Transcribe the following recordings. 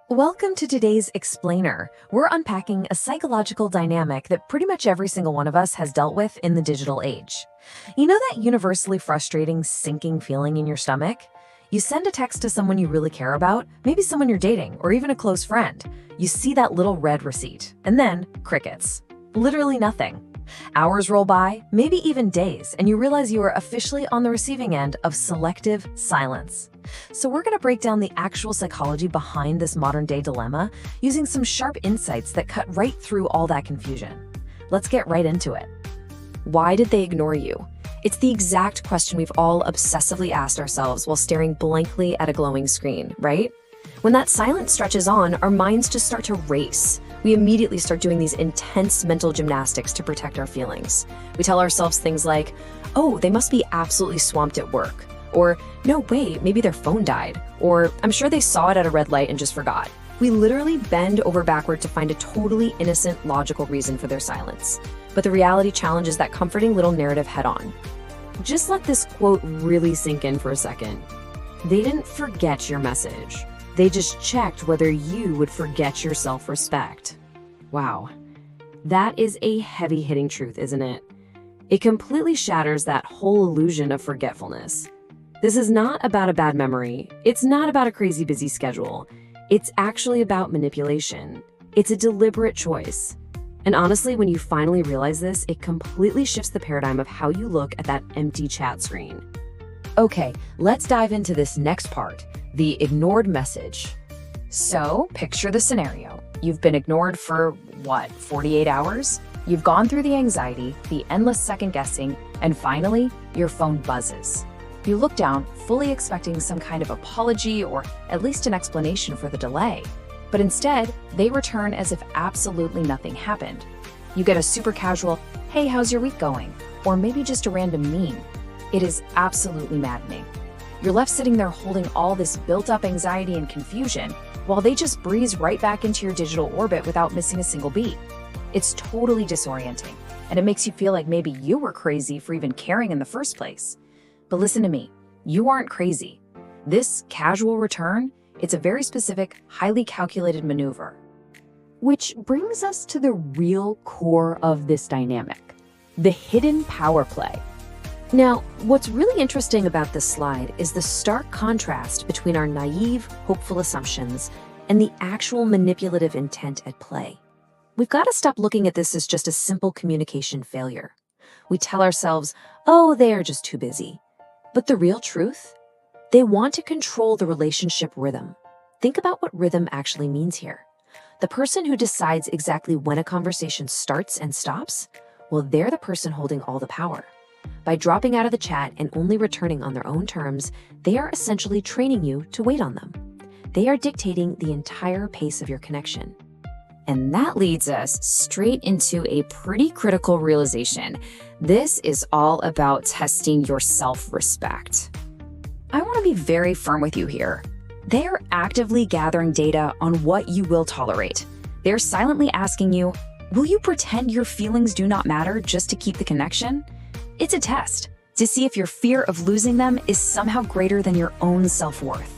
Welcome to today's Explainer. We're unpacking a psychological dynamic that pretty much every single one of us has dealt with in the digital age. You know that universally frustrating sinking feeling in your stomach? You send a text to someone you really care about, maybe someone you're dating, or even a close friend. You see that little red receipt, and then crickets. Literally nothing. Hours roll by, maybe even days, and you realize you are officially on the receiving end of selective silence. So we're going to break down the actual psychology behind this modern-day dilemma using some sharp insights that cut right through all that confusion. Let's get right into it. Why did they ignore you? It's the exact question we've all obsessively asked ourselves while staring blankly at a glowing screen, right? When that silence stretches on, our minds just start to race. We immediately start doing these intense mental gymnastics to protect our feelings. We tell ourselves things like, oh, they must be absolutely swamped at work. Or, no, wait, maybe their phone died. Or, I'm sure they saw it at a red light and just forgot. We literally bend over backward to find a totally innocent, logical reason for their silence. But the reality challenges that comforting little narrative head on. Just let this quote really sink in for a second. They didn't forget your message. They just checked whether you would forget your self-respect. Wow. That is a heavy-hitting truth, isn't it? It completely shatters that whole illusion of forgetfulness. This is not about a bad memory. It's not about a crazy busy schedule. It's actually about manipulation. It's a deliberate choice. And honestly, when you finally realize this, it completely shifts the paradigm of how you look at that empty chat screen. Okay, let's dive into this next part, the ignored message. So, picture the scenario. You've been ignored for, 48 hours? You've gone through the anxiety, the endless second guessing, and finally, your phone buzzes. You look down, fully expecting some kind of apology or at least an explanation for the delay. But instead, they return as if absolutely nothing happened. You get a super casual, hey, how's your week going? Or maybe just a random meme. It is absolutely maddening. You're left sitting there holding all this built-up anxiety and confusion while they just breeze right back into your digital orbit without missing a single beat. It's totally disorienting, and it makes you feel like maybe you were crazy for even caring in the first place. But listen to me, you aren't crazy. This casual return, it's a very specific, highly calculated maneuver. Which brings us to the real core of this dynamic, the hidden power play. Now, what's really interesting about this slide is the stark contrast between our naive, hopeful assumptions and the actual manipulative intent at play. We've got to stop looking at this as just a simple communication failure. We tell ourselves, oh, they are just too busy. But the real truth? They want to control the relationship rhythm. Think about what rhythm actually means here. The person who decides exactly when a conversation starts and stops, well, they're the person holding all the power. By dropping out of the chat and only returning on their own terms, they are essentially training you to wait on them. They are dictating the entire pace of your connection. And that leads us straight into a pretty critical realization. This is all about testing your self-respect. I want to be very firm with you here. They are actively gathering data on what you will tolerate. They're silently asking you, will you pretend your feelings do not matter just to keep the connection? It's a test to see if your fear of losing them is somehow greater than your own self-worth.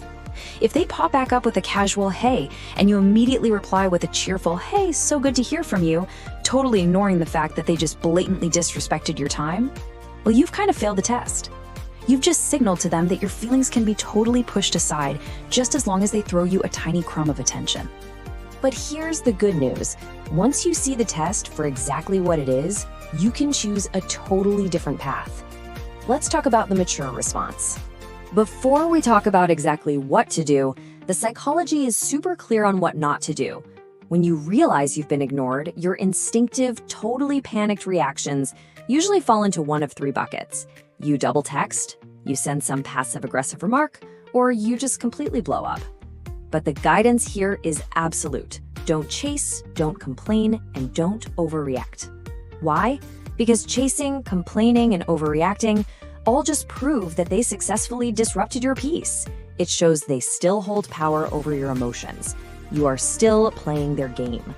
If they pop back up with a casual hey, and you immediately reply with a cheerful hey, so good to hear from you, totally ignoring the fact that they just blatantly disrespected your time, well, you've kind of failed the test. You've just signaled to them that your feelings can be totally pushed aside just as long as they throw you a tiny crumb of attention. But here's the good news. Once you see the test for exactly what it is, you can choose a totally different path. Let's talk about the mature response. Before we talk about exactly what to do, the psychology is super clear on what not to do. When you realize you've been ignored, your instinctive, totally panicked reactions usually fall into one of three buckets. You double text, you send some passive-aggressive remark, or you just completely blow up. But the guidance here is absolute. Don't chase, don't complain, and don't overreact. Why? Because chasing, complaining, and overreacting all just prove that they successfully disrupted your peace. It shows they still hold power over your emotions. You are still playing their game.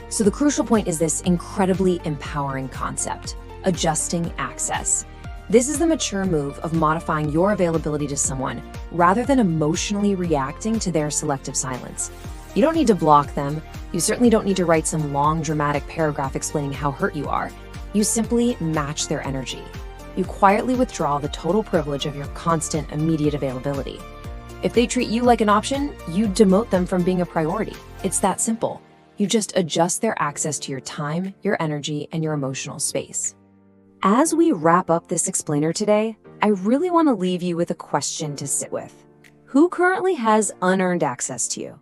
So the crucial point is this incredibly empowering concept, adjusting access. This is the mature move of modifying your availability to someone rather than emotionally reacting to their selective silence. You don't need to block them. You certainly don't need to write some long, dramatic paragraph explaining how hurt you are. You simply match their energy. You quietly withdraw the total privilege of your constant, immediate availability. If they treat you like an option, you demote them from being a priority. It's that simple. You just adjust their access to your time, your energy, and your emotional space. As we wrap up this explainer today, I really want to leave you with a question to sit with. Who currently has unearned access to you?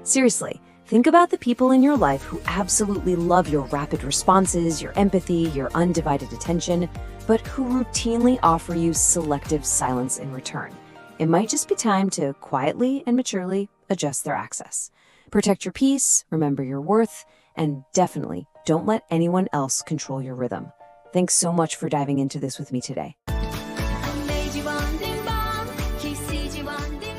Seriously, think about the people in your life who absolutely love your rapid responses, your empathy, your undivided attention, but who routinely offer you selective silence in return. It might just be time to quietly and maturely adjust their access. Protect your peace, remember your worth, and definitely don't let anyone else control your rhythm. Thanks so much for diving into this with me today. Made you wondering, Mom. He sees you wondering.